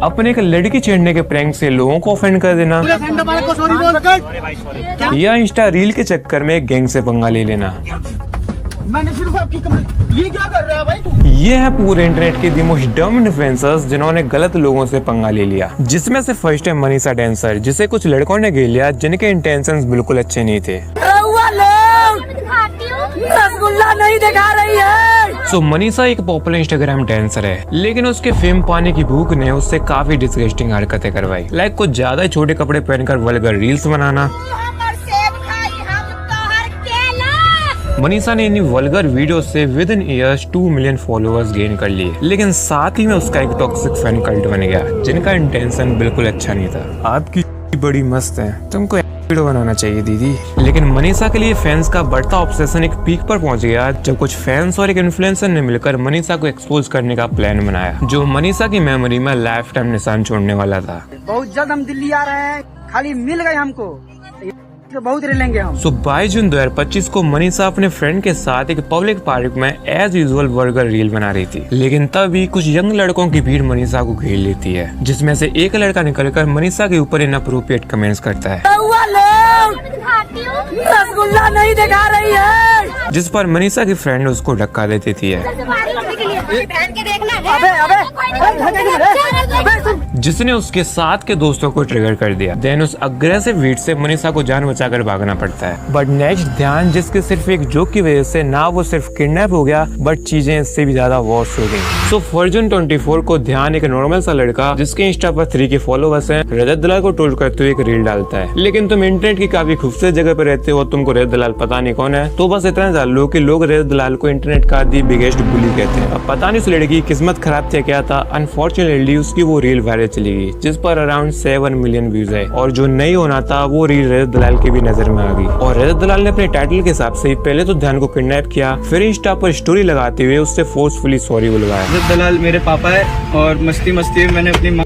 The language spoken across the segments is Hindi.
अपने एक लड़की छेड़ने के प्रैंक से लोगों को ऑफेंड कर देना, या इंस्टा रील के चक्कर में गैंग से पंगा ले लेना। मैंने सिर्फ आपकी ये क्या कर रहा है भाई तू? ये है पूरे इंटरनेट के दी मोस्ट डम इन्फ्लुएंसर्स जिन्होंने गलत लोगों से पंगा ले लिया, जिसमें से फर्स्ट है मनीषा डांसर, जिसे कुछ लड़कों ने घेर लिया जिनके इंटेंशंस बिल्कुल अच्छे नहीं थे। रसगुल्ला नहीं दिखा रही है। सो मनीषा एक पॉपुलर इंस्टाग्राम डांसर है, लेकिन उसके फेम पाने की भूख ने उससे काफी डिस्गस्टिंग हरकतें करवाई, लाइक कुछ ज्यादा ही छोटे कपड़े पहनकर वल्गर रील्स बनाना। मनीषा ने इन वल्गर वीडियो से with in years 2 million followers gain कर लिए, लेकिन साथ ही में उसका एक टॉक्सिक फैन कल्ट बन गया जिनका इंटेंशन बिल्कुल अच्छा नहीं था। आपकी बड़ी मस्त है, तुमको वीडियो बनाना चाहिए दीदी। लेकिन मनीषा के लिए फैंस का बढ़ता ऑब्सेशन एक पीक पर पहुंच गया जब कुछ फैंस और एक इन्फ्लुएंसर ने मिलकर मनीषा को एक्सपोज करने का प्लान बनाया, जो मनीषा की मेमोरी में लाइफ टाइम निशान छोड़ने वाला था। बहुत जल्द हम दिल्ली आ रहे हैं, खाली मिल गए हमको तो बहुत रिलेंगे हम। 22 जून 2025 को मनीषा अपने फ्रेंड के साथ एक पब्लिक पार्क में एज यूजुअल बर्गर रील बना रही थी, लेकिन तभी कुछ यंग लड़कों की भीड़ मनीषा को घेर लेती है, जिसमें से एक लड़का निकलकर मनीषा के ऊपर इनअप्रोप्रिएट कमेंट्स करता है, रसगुल्ला नहीं दिखा रही है, जिस पर मनीषा की फ्रेंड उसको धक्का दे देती है, जिसने उसके साथ के दोस्तों को ट्रिगर कर दिया। देन उस अग्रेसिव वीड से मनीषा को जान बचाकर भागना पड़ता है। बट नेक्स्ट ध्यान जिसके सिर्फ एक जोक की वजह से ना वो सिर्फ किडनैप हो गया, बट चीजें इससे भी ज्यादा वर्स हो गई। सो फॉर्चून 24 को ध्यान एक नॉर्मल सा लड़का जिसके इंस्टा पर 3 के फॉलोवर्स हैं, रजत दलाल को ट्रोल करते हुए एक रील डालता है। लेकिन तुम इंटरनेट की काफी खूबसूरत जगह पर रहते हो, तुमको रजत दलाल पता नहीं कौन है, तो बस इतना जान लो कि लोग रजत दलाल को इंटरनेट का दी बिगेस्ट बुली कहते हैं। अब पता नहीं उस लड़की की किस्मत खराब थी क्या था, अनफॉर्चुनेटली उसकी वो रील वायरल चली गई, जिस पर अराउंड 7 मिलियन व्यूज है, और जो नहीं होना था वो रील रजत दलाल की भी नजर में आ गई। और रजत दलाल ने अपने टाइटल के हिसाब से पहले तो ध्यान को किडनैप किया, फिर इंस्टा पर स्टोरी लगाते हुए उससे फोर्सफुली सॉरी बुलवाया। रजत दलाल मेरे पापा है और मस्ती मस्ती में मैंने अपनी माँ।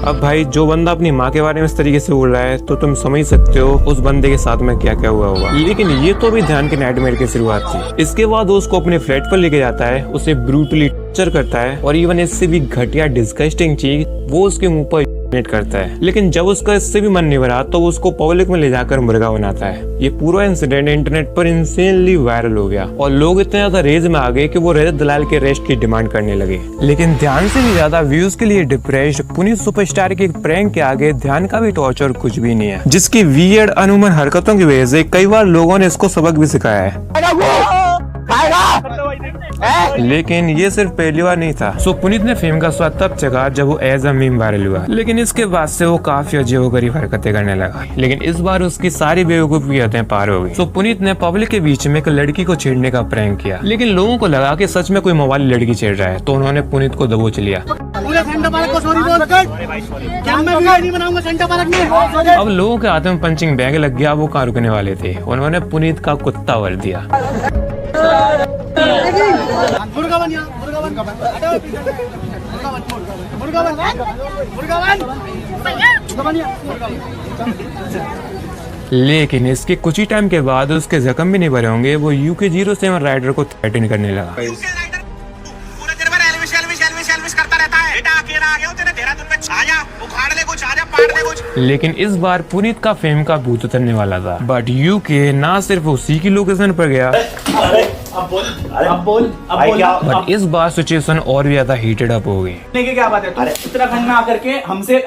अब भाई जो बंदा अपनी माँ के बारे में इस तरीके से बोल रहा है तो तुम समझ सकते हो उस बंदे के साथ में क्या क्या हुआ होगा। लेकिन ये तो भी ध्यान के नाइटमेयर की शुरुआत थी। इसके बाद वो उसको अपने फ्लैट पर लेके जाता है, उसे ब्रूटली टॉर्चर करता है, और इवन इससे भी घटिया डिस्गस्टिंग चीज वो उसके मुंह पर करता है। लेकिन जब उसका इससे भी मन नहीं भरा तो वो उसको पब्लिक में ले जाकर मुर्गा बनाता है। ये पूरा इंसिडेंट इंटरनेट पर इंसेनली वायरल हो गया और लोग इतने ज्यादा रेज में आ गए कि वो रजत दलाल के अरेस्ट की डिमांड करने लगे। लेकिन ध्यान से भी ज्यादा व्यूज के लिए डिप्रेस्ड पुनीत सुपरस्टार के प्रैंक के आगे ध्यान का भी टॉर्चर कुछ भी नहीं है, जिसकी वियर्ड अनहुमन हरकतों की वजह से कई बार लोगों ने इसको सबक भी सिखाया है। लेकिन ये सिर्फ पहली बार नहीं था। सो पुनीत ने फेम का स्वाद तब चखा जब वो एज अ मीम वायरल हुआ, लेकिन इसके बाद से वो काफी अजीबोगरीब हरकतें करने लगा। लेकिन इस बार उसकी सारी बेवकूफी हदें पार हो गई। सो पुनीत ने पब्लिक के बीच में एक लड़की को छेड़ने का प्रैंक किया, लेकिन लोगों को लगा कि सच में कोई मोबाइल लड़की छेड़ रहा है, तो उन्होंने पुनीत को दबोच लिया। अब लोगों के हाथ में पंचिंग बैग लग गया, वो कहाँ रुकने वाले थे, उन्होंने पुनीत का कुत्ता वर दिया। लेकिन इसके कुछ ही टाइम के बाद उसके जख्म भी नहीं भरे होंगे, वो UK 07 राइडर को थ्रेटन करने लगा। लेकिन इस बार पुनीत का फेम का भूत उतरने वाला था, बट UK ना सिर्फ उसी की लोकेशन पर गया, बट इस बार सिचुएशन और भी ज्यादा हीटेड अप हो गई। क्या बात है, उत्तराखंड में आकर के हमसे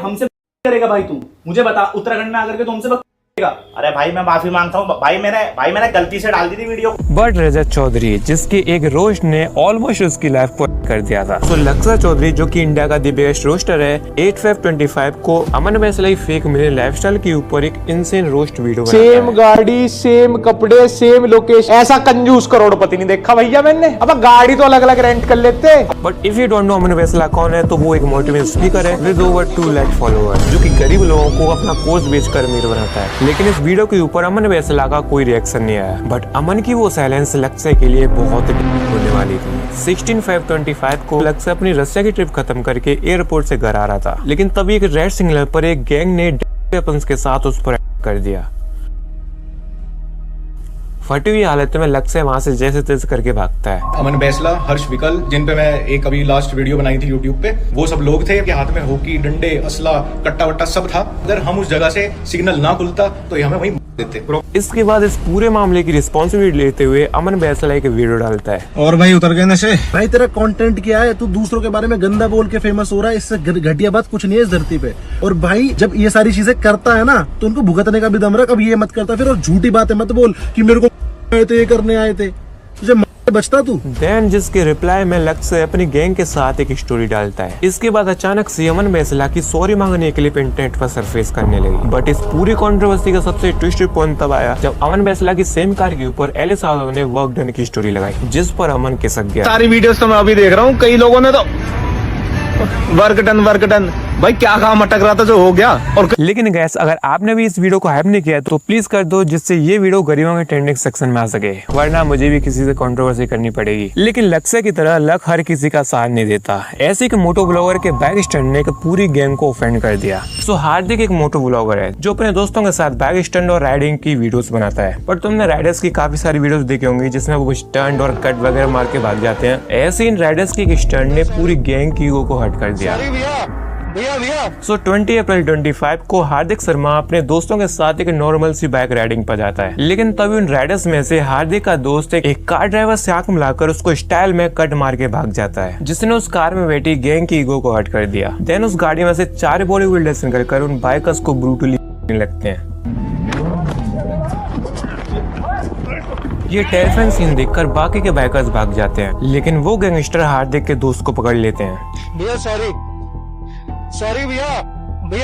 करेगा भाई, तू मुझे बता, उत्तराखंड में आकर के तुमसे अरे भाई मैं माफी मांगता हूँ भाई, मैंने गलती से डाल दी थी वीडियो। बट रजत चौधरी जिसके एक रोस्ट ने ऑलमोस्ट उसकी लाइफ को कर दिया था। तो लक्ष्य चौधरी जो कि इंडिया का दी बेस्ट रोस्टर है, 8/5/25 को अमन वैसलाई फेक मिले लाइफस्टाइल के ऊपर एक इनसेन रोस्ट वीडियो सेम गाड़ी, सेम कपड़े, सेम लोकेशन, ऐसा कंजूस करोड़पति नहीं देखा भैया मैंने। अब गाड़ी तो अलग अलग रेंट कर लेते। But if you don't know Aman Vaisla कौन है, तो वो एक मोटिवेशनल स्पीकर है विद ओवर 2 लाख फॉलोअर्स, जो कि गरीब लोगों को अपना कोर्स बेचकर अमीर बनाता है। लेकिन इस वीडियो के ऊपर अमन वैसला का कोई रिएक्शन नहीं आया, बट अमन की वो साइलेंस लक्ष्य के लिए बहुत होने वाली थी। 16/5/25 को लक्ष्य अपनी रसिया की ट्रिप खत्म करके एयरपोर्ट से घर आ रहा था, लेकिन तभी एक रेड सिग्नल पर एक गैंग ने वेपन्स के साथ उस पर अटैक कर दिया। फटी हुई हालत में लक्ष्य वहाँ से जैसे तैसे करके भागता है। अमन बैसला, हर्ष विकल, जिन पे मैं एक अभी लास्ट वीडियो बनाई थी यूट्यूब पे, वो सब लोग थे कि हाथ में होकी, डंडे, असला, कट्टा वट्टा सब था। अगर हम उस जगह से सिग्नल ना खुलता तो हमें वहीं देते। इसके बाद इस पूरे मामले की रिस्पॉन्सिबिलिटी लेते हुए अमन बैसला एक वीडियो डालता है। और भाई उतर गए नशे। भाई तेरा कंटेंट क्या है? तू दूसरों के बारे में गंदा बोल के फेमस हो रहा है। इससे घटिया बात कुछ नहीं है इस धरती पे। और भाई जब ये सारी चीजें करता है ना तो उनको भुगतने का भी दम रख। अब ये मत करता फिर, और झूठी बातें मत बोल कि मेरे को आए थे, ये करने आए थे। तुझे बचता तू। देन जिसके रिप्लाई में लक्ष्य अपनी गैंग के साथ एक स्टोरी डालता है। इसके बाद अचानक से अमन बैसला की सॉरी मांगने के लिए इंटरनेट पर सरफेस करने लगी। बट इस पूरी कंट्रोवर्सी का सबसे ट्विस्टेड पॉइंट तब आया जब अमन बैसला की सेम कार के ऊपर एलिस यादव ने वर्क डन की स्टोरी लगाई, जिस पर अमन खिसक गया। सारी वीडियोस तो मैं अभी देख रहा हूँ, कई लोगों ने तो वर्क डन भाई क्या काम अटक रहा था जो हो गया। और लेकिन गैस अगर आपने भी इस वीडियो को हाइप नहीं किया तो प्लीज कर दो, जिससे ये वीडियो गरीबों के ट्रेंडिंग सेक्शन में आ सके, वरना मुझे भी किसी से कंट्रोवर्सी करनी पड़ेगी। लेकिन लक्ष्य की तरह लक हर किसी का साथ नहीं देता। ऐसे कि मोटो ब्लॉगर के बाइक स्टंट ने पूरी गैंग को ऑफेंड कर दिया। सो हार्दिक एक मोटो ब्लॉगर है जो अपने दोस्तों के साथ बाइक स्टंट और राइडिंग की वीडियोस बनाता है। पर तुमने राइडर्स की काफी सारी वीडियोस देखी होंगी जिसमें वो स्टंट और कट वगैरह मार के भाग जाते हैं। ऐसे इन राइडर्स की एक स्टंट ने पूरी गैंग की ईगो को हट कर दिया। सो 20 अप्रैल 25 को हार्दिक शर्मा अपने दोस्तों के साथ एक नॉर्मल सी बाइक राइडिंग पर जाता है। लेकिन तभी उन राइडर्स में से हार्दिक का दोस्त एक कार ड्राइवर से आंख मिलाकर उसको स्टाइल में कट मार के भाग जाता है, जिसने उस कार में बैठी गैंग की ईगो को हट कर दिया। देन उस गाड़ी में से 4 बॉलीवुड लेसन कर उन बाइकर्स को ब्रूटली लगते हैं। ये टेरिफाइंग सीन देखकर बाकी के बाइकर्स भाग जाते हैं, लेकिन वो गैंगस्टर हार्दिक के दोस्त को पकड़ लेते हैं। भैया सॉरी भैया मैं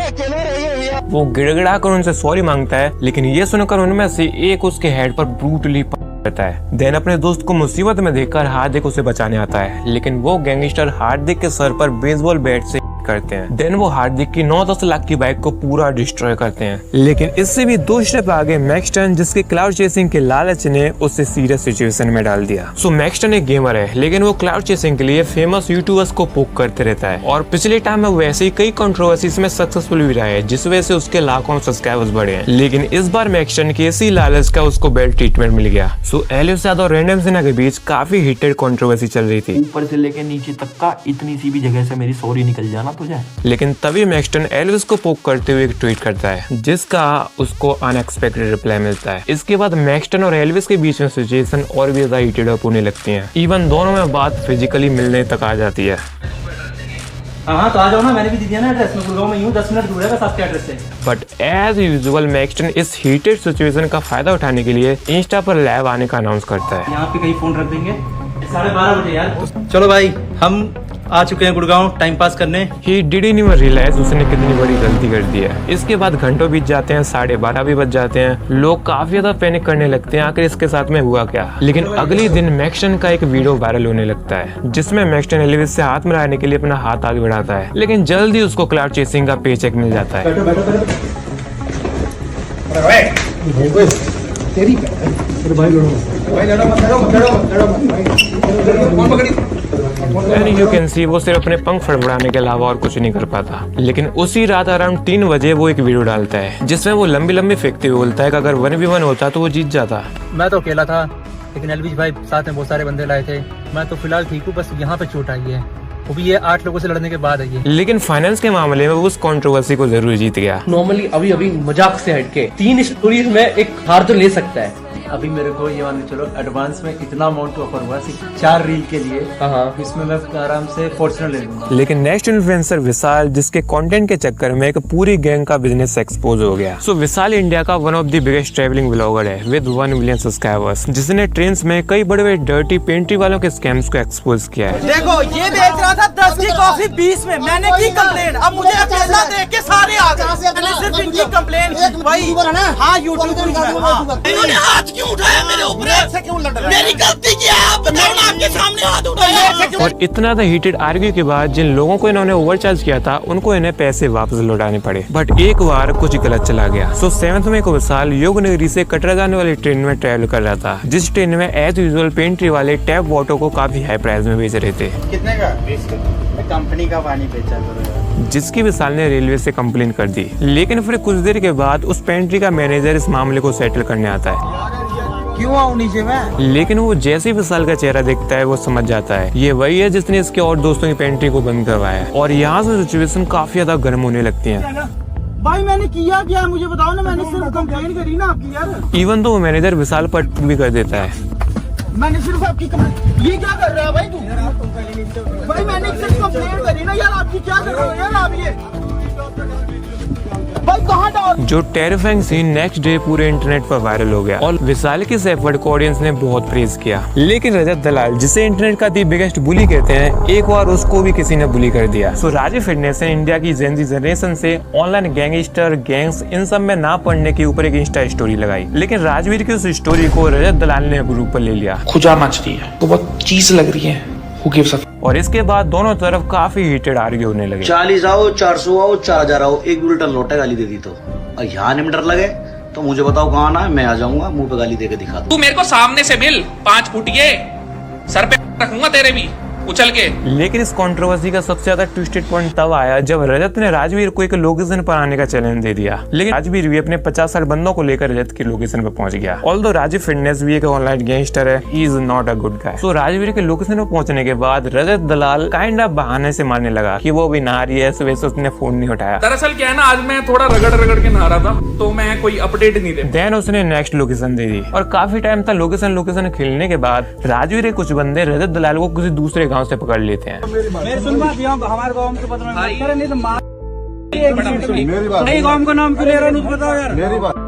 अकेले रही हूँ भैया। वो गिड़गिड़ा कर उनसे सॉरी मांगता है, लेकिन ये सुनकर उनमें से एक उसके हेड पर ब्रूटली रहता है। देन अपने दोस्त को मुसीबत में देखकर हार्दिक उसे बचाने आता है, लेकिन वो गैंगस्टर हार्दिक के सर पर बेसबॉल बैट से करते हैं। देन वो हार्दिक की 9-10 लाख की बाइक को पूरा डिस्ट्रॉय करते हैं। लेकिन इससे भी 2 स्टेप आगे मैक्सटन, जिसके क्लाउड चेसिंग के लालच ने उसे सीरियस सिचुएशन में डाल दिया। सो मैक्सटन एक गेमर है, लेकिन वो क्लाउड चेसिंग के लिए फेमस यूट्यूबर्स को पोक करते रहता है। और पिछले टाइम में वैसे ही कई कंट्रोवर्सीज में सक्सेसफुल भी रहा है, जिस वजह से उसके लाखों सब्सक्राइबर्स बढ़े हैं। लेकिन इस बार मैक्सटन की इसी लालच का उसको बेल ट्रीटमेंट मिल गया। सो एलिस यादव और रैंडम सिन्हा के बीच काफी हीटेड कंट्रोवर्सी चल रही थी। ऊपर से लेके नीचे तक का इतनी सी भी जगह से मेरी सॉरी निकल जाना तुझे। लेकिन तभी मैक्सटन एल्विस को पोक करते हुए एक ट्वीट करता है, जिसका उसको अनएक्सपेक्टेड रिप्लाई मिलता है। इसके बाद मैक्सटन और एल्विस के बीच में सिचुएशन और भी ज्यादा हीटेड अप होने लगती है। इवन दोनों में बात फिजिकली मिलने तक आ जाती है। हाँ तो आ जाओ ना, मैंने भी दे दिया ना एड्रेस। मैं गुड़गांव में हूँ, 10 मिनट दूर है बस आपके एड्रेस से। बट एज यूजुअल मैक्सटन इस हीटेड सिचुएशन का फायदा उठाने के लिए इंस्टा पर लाइव आने का अनाउंस करता है। यहाँ पे कहीं फोन रख देंगे 12:30 बजे यार। चलो भाई हम आ चुके हैं गुड़गांव टाइम पास करने। He didn't even realize उसने कितनी बड़ी गलती कर दी है। इसके बाद घंटों बीत जाते हैं, 12:30 भी बज जाते हैं। लोग काफी ज्यादा पैनिक करने लगते हैं, आखिर इसके साथ में हुआ क्या। लेकिन अगले दिन मैक्सटन का एक वीडियो वायरल होने लगता है, जिसमें मैक्सटन एल्विस से हाथ मिलाने के लिए अपना हाथ आगे बढ़ाता है, लेकिन जल्द ही उसको क्लाउड चेसिंग का पेचेक मिल जाता है। And you can see वो सिर्फ अपने पंख फड़फड़ाने के अलावा और कुछ नहीं कर पाता। लेकिन उसी रात अराउंड 3 बजे वो एक वीडियो डालता है, जिसमें वो लंबी लंबी फेंकते हुए बोलता है कि अगर 1v1 होता तो वो जीत जाता। मैं तो अकेला था, लेकिन एलविश भाई साथ में बहुत सारे बंदे लाए थे। मैं तो फिलहाल ठीक हूँ, बस यहाँ पे चोट आई है, वो भी ये 8 लोगों से लड़ने के बाद आई है। लेकिन फाइनेंस के मामले में वो उस कंट्रोवर्सी को जरूर जीत गया। नॉर्मली अभी मजाक से हटके 3 स्टोरीज में एक हार तो ले सकता है। अभी मेरे को ये मान के चलो एडवांस में इतना अमाउंट ऑफर हुआ सिर्फ 4 रील के लिए। इसमें मैं आराम से फॉर्च्यूनर ले लूंगा। लेकिन नेक्स्ट इन्फ्लुएंसर विशाल, जिसके कंटेंट के चक्कर में एक पूरी गैंग का बिजनेस एक्सपोज हो गया। सो विशाल इंडिया का one of the biggest travelling blogger है विद 1 मिलियन सब्सक्राइबर्स, जिसने ट्रेन्स में कई बड़े बड़े डर्टी पेंट्री वालों के स्कैम्स को एक्सपोज किया है। देखो ये बेच रहा था 10 की कॉफी 20 में, मैंने की कंप्लेन, अब मुझे अकेला देख के सारे आ गए। मैंने सिर्फ इनकी कंप्लेन भाई हाँ यूट्यूब इन्होंने हाथ क्यों उठाया मेरे ऊपर? मेरी गलती क्या है आप बताओ ना, आपके सामने हाथ उठाया। और इतना सा हीटेड आर्ग्यू के बाद जिन लोगों को इन्होंने ओवरचार्ज किया था उनको इन्हें पैसे वापस लौटाने पड़े। बट एक बार कुछ गलत चला गया। सो 7 मई को विशाल योग नगरी से कटरा जाने वाली ट्रेन में ट्रेवल कर रहा था, जिस ट्रेन में एज यूजुअल पेंट्री वाले टैप वाटर को काफी हाई प्राइस में बेच रहे थे। कितने का? कंपनी का पानी बेचा करो। जिसकी विशाल ने रेलवे से कंप्लेन कर दी। लेकिन फिर कुछ देर के बाद उस पेंट्री का मैनेजर इस मामले को सेटल करने आता है। क्यों आऊं नीचे मैं? लेकिन वो जैसे ही विशाल का चेहरा देखता है वो समझ जाता है ये वही है जिसने इसके और दोस्तों की पेंट्री को बंद करवाया है। और यहाँ से सिचुएशन काफी ज्यादा गर्म होने लगती है। भाई मैंने किया क्या मुझे बताओ ना, मैंने सिर्फ कंप्लेन करी ना आपकी यार। इवन तो वो मैनेजर विशाल पर भी कर देता है। मैंने सिर्फ आपकी ये क्या कर रहा है भाई तू? भाई मैंने सिर्फ कंप्लेन करी ना यार, आपकी क्या कर रहे हो यार आप ये? भाई कहाँ डाल? जो टेरिफाइंग सीन नेक्स्ट डे पूरे इंटरनेट पर वायरल हो गया और विशाल के इस एफर्ट को ऑडियंस ने बहुत प्रेज किया। लेकिन रजत दलाल, जिसे इंटरनेट का दी बिगेस्ट बुली कहते हैं, एक बार उसको भी किसी ने बुली कर दिया। सो राजीव फिटनेस ने इंडिया की जेन ज़ी जनरेशन से ऑनलाइन गैंगस्टर, गैंग्स इन सब में ना पड़ने के ऊपर एक इंस्टा स्टोरी लगाई। लेकिन राजवीर की उस स्टोरी को रजत दलाल ने ग्रुप पर ले लिया। खुजा मच रही है तो बहुत चीज लग रही है। Who gives a और इसके बाद दोनों तरफ काफी हीटेड आर्ग्यू होने लगे। 40 आओ, 400 आओ, 4000 आओ, एक भी उल्टा लोटा गाली दे दी तो और यहाँ नहीं डर लगे तो मुझे बताओ कहाँ आना है, मैं आ जाऊंगा, मुंह पे गाली देके दिखा दूं। तू मेरे को सामने से मिल, 5 फुटिए सर पे रखूंगा तेरे भी उछल के। लेकिन इस कंट्रोवर्सी का सबसे ज्यादा ट्विस्टेड पॉइंट तब आया जब रजत ने राजवीर को एक लोकेशन पर आने का चैलेंज दे दिया। लेकिन राजवीर भी अपने 50 बंदों को लेकर रजत की लोकेशन पर पहुंच गया। ऑल्दो राजीव फिटनेस भी एक ऑनलाइन गैंगस्टर है, he is not a good guy. So Rajveer के लोकेशन पर पहुंचने के बाद रजत दलाल काइंड ऑफ बहाने से मारने लगा कि वो भी नहा रही है, इस वजह से उसने फोन नहीं उठाया। दरअसल क्या है ना, आज मैं थोड़ा रगड़ के नहा रहा था तो मैं कोई अपडेट नहीं दे। देन उसने नेक्स्ट लोकेशन दे दी और काफी टाइम तक लोकेशन खेलने के बाद राजवीर के कुछ बंदे रजत दलाल को किसी दूसरे गाँव से पकड़ लेते हैं। मेरी सुन बात, हमारे गाँव में नहीं तो मार नहीं गाँव का नाम क्यों ले रहा हूँ बताओ यार। मेरी बात